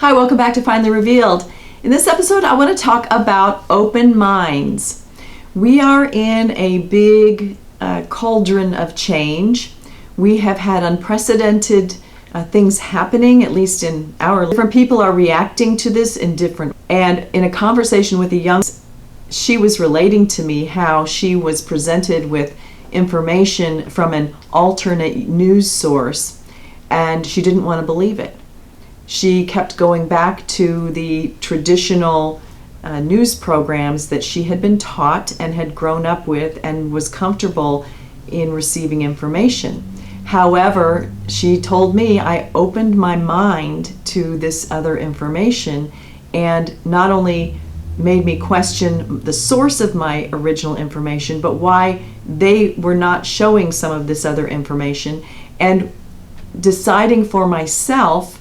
Hi, welcome back to Finally Revealed. In this episode, I want to talk about open minds. We are in a big cauldron of change. We have had unprecedented things happening, at least in our different people are reacting to this in different. And in a conversation with a young, she was relating to me how she was presented with information from an alternate news source, and she didn't want to believe it. She kept going back to the traditional news programs that she had been taught and had grown up with and was comfortable in receiving information. However, she told me I opened my mind to this other information and not only made me question the source of my original information, but why they were not showing some of this other information, and deciding for myself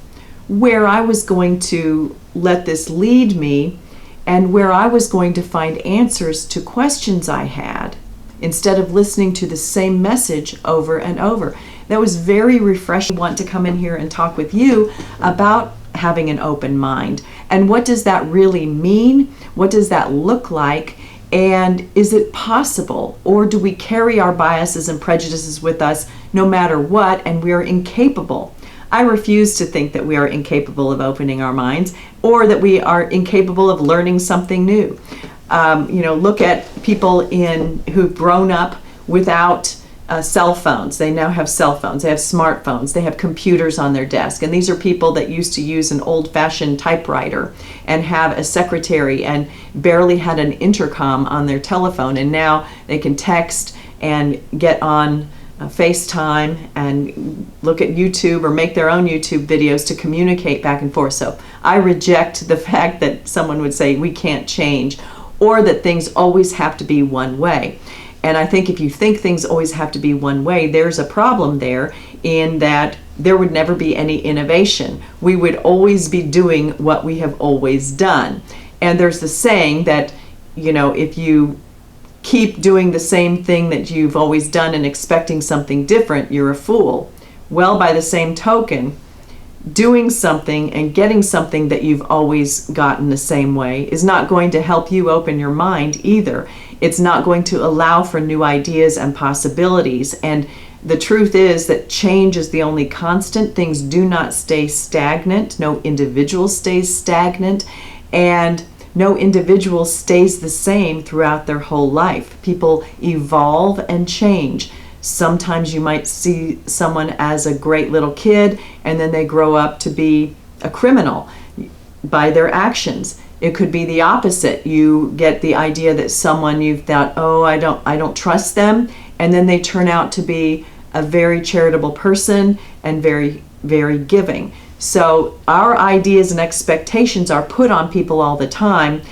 where I was going to let this lead me and where I was going to find answers to questions I had instead of listening to the same message over and over. That was very refreshing. I want to come in here and talk with you about having an open mind. And what does that really mean? What does that look like? And is it possible? Or do we carry our biases and prejudices with us no matter what, and we are incapable? I refuse to think that we are incapable of opening our minds or that we are incapable of learning something new. Look at people who've grown up without cell phones. They now have cell phones. They have smartphones. They have computers on their desk. And these are people that used to use an old-fashioned typewriter and have a secretary and barely had an intercom on their telephone. And now they can text and get on FaceTime and look at YouTube or make their own YouTube videos to communicate back and forth. So I reject the fact that someone would say we can't change or that things always have to be one way. And I think if you think things always have to be one way, there's a problem there in that there would never be any innovation. We would always be doing what we have always done. And there's the saying that, if you keep doing the same thing that you've always done and expecting something different, you're a fool. Well, by the same token, doing something and getting something that you've always gotten the same way is not going to help you open your mind either. It's not going to allow for new ideas and possibilities. And the truth is that change is the only constant. Things do not stay stagnant. No individual stays stagnant. And no individual stays the same throughout their whole life. People evolve and change. Sometimes you might see someone as a great little kid and then they grow up to be a criminal by their actions. It could be the opposite. You get the idea that someone you thought, I don't trust them, and then they turn out to be a very charitable person and very, very giving. So our ideas and expectations are put on people all the time,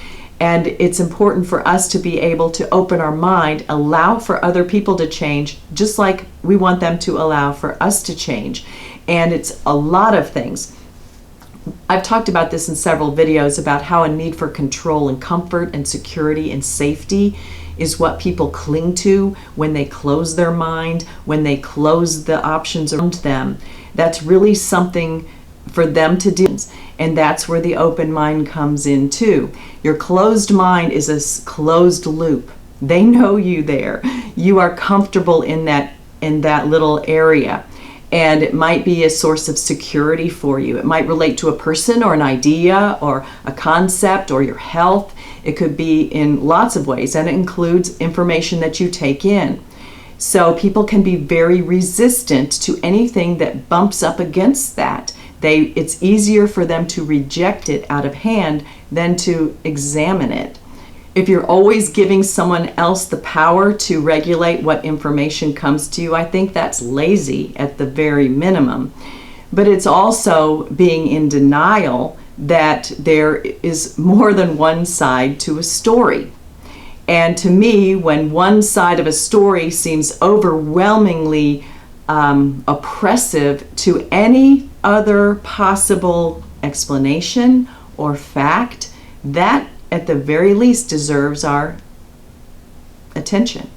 and it's important for us to be able to open our mind, allow for other people to change, just like we want them to allow for us to change. And it's a lot of things. I've talked about this in several videos about how a need for control and comfort and security and safety is what people cling to when they close their mind, when they close the options around them. That's really something for them to do, and that's where the open mind comes in too. Your closed mind is a closed loop. They know you there. You are comfortable in that little area, and it might be a source of security for you. It might relate to a person or an idea or a concept or your health. It could be in lots of ways, and it includes information that you take in. So people can be very resistant to anything that bumps up against that. It's easier for them to reject it out of hand than to examine it. If you're always giving someone else the power to regulate what information comes to you, I think that's lazy at the very minimum. But it's also being in denial that there is more than one side to a story. And to me, when one side of a story seems overwhelmingly oppressive to any other possible explanation or fact, that at the very least deserves our attention.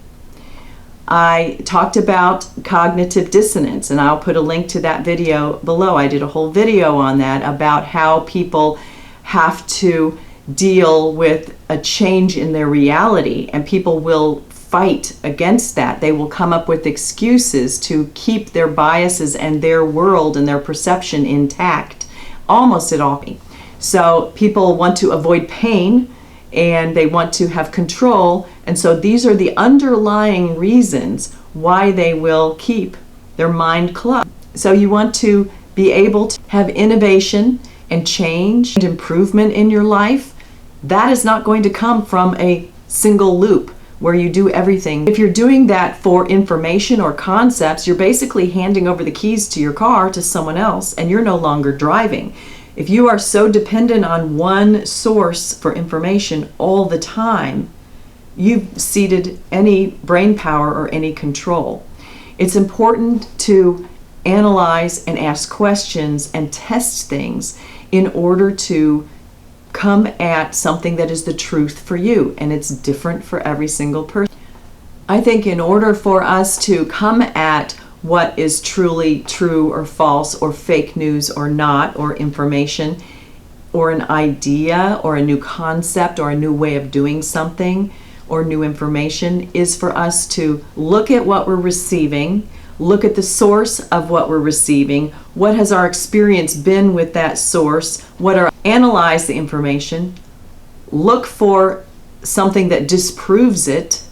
I talked about cognitive dissonance, and I'll put a link to that video below. I did a whole video on that about how people have to deal with a change in their reality, and people will fight against that. They will come up with excuses to keep their biases and their world and their perception intact, almost at all. So people want to avoid pain, and they want to have control, and so these are the underlying reasons why they will keep their mind closed. So you want to be able to have innovation and change and improvement in your life. That is not going to come from a single loop where you do everything. If you're doing that for information or concepts, you're basically handing over the keys to your car to someone else, and you're no longer driving. If you are so dependent on one source for information all the time, you've ceded any brain power or any control. It's important to analyze and ask questions and test things in order to come at something that is the truth for you, and it's different for every single person. I think in order for us to come at what is truly true or false or fake news or not, or information or an idea or a new concept or a new way of doing something or new information, is for us to look at what we're receiving, look at the source of what we're receiving, what has our experience been with that source, analyze the information, look for something that disproves it,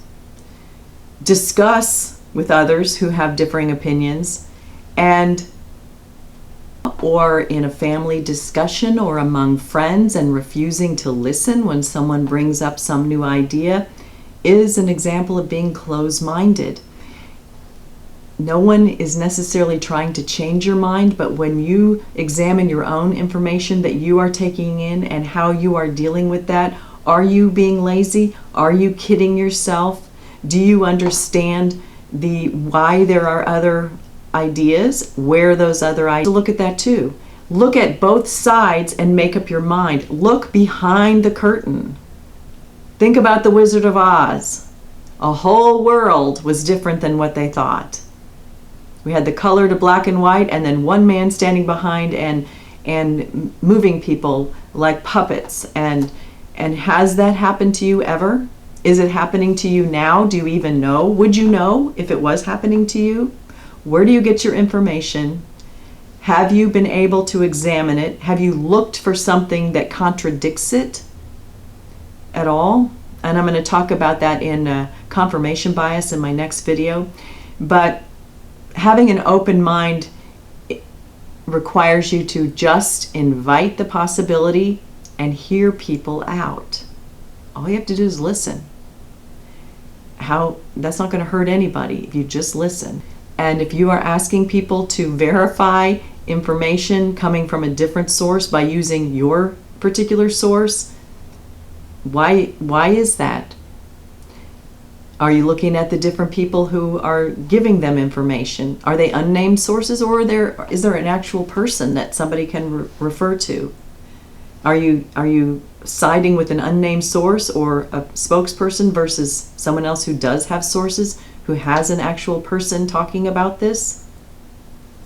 discuss with others who have differing opinions, or in a family discussion or among friends, and refusing to listen when someone brings up some new idea is an example of being closed-minded. No one is necessarily trying to change your mind, but when you examine your own information that you are taking in and how you are dealing with that, are you being lazy? Are you kidding yourself? Do you understand why there are other ideas, where those other ideas? Look at that too. Look at both sides and make up your mind. Look behind the curtain. Think about the Wizard of Oz. A whole world was different than what they thought. We had the color to black and white, and then one man standing behind and moving people like puppets. And has that happened to you ever? Is it happening to you now? Do you even know? Would you know if it was happening to you? Where do you get your information? Have you been able to examine it? Have you looked for something that contradicts it at all? And I'm going to talk about that in confirmation bias in my next video. But having an open mind requires you to just invite the possibility and hear people out. All you have to do is listen. That's not going to hurt anybody if you just listen. And if you are asking people to verify information coming from a different source by using your particular source, why is that? Are you looking at the different people who are giving them information? Are they unnamed sources, or is there an actual person that somebody can refer to? Are you siding with an unnamed source or a spokesperson versus someone else who does have sources, who has an actual person talking about this?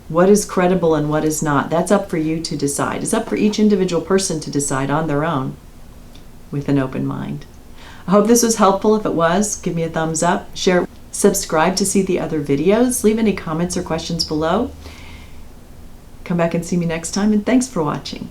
What is credible and what is not? That's up for you to decide. It's up for each individual person to decide on their own with an open mind. I hope this was helpful. If it was, give me a thumbs up, share, subscribe to see the other videos, leave any comments or questions below. Come back and see me next time, and thanks for watching.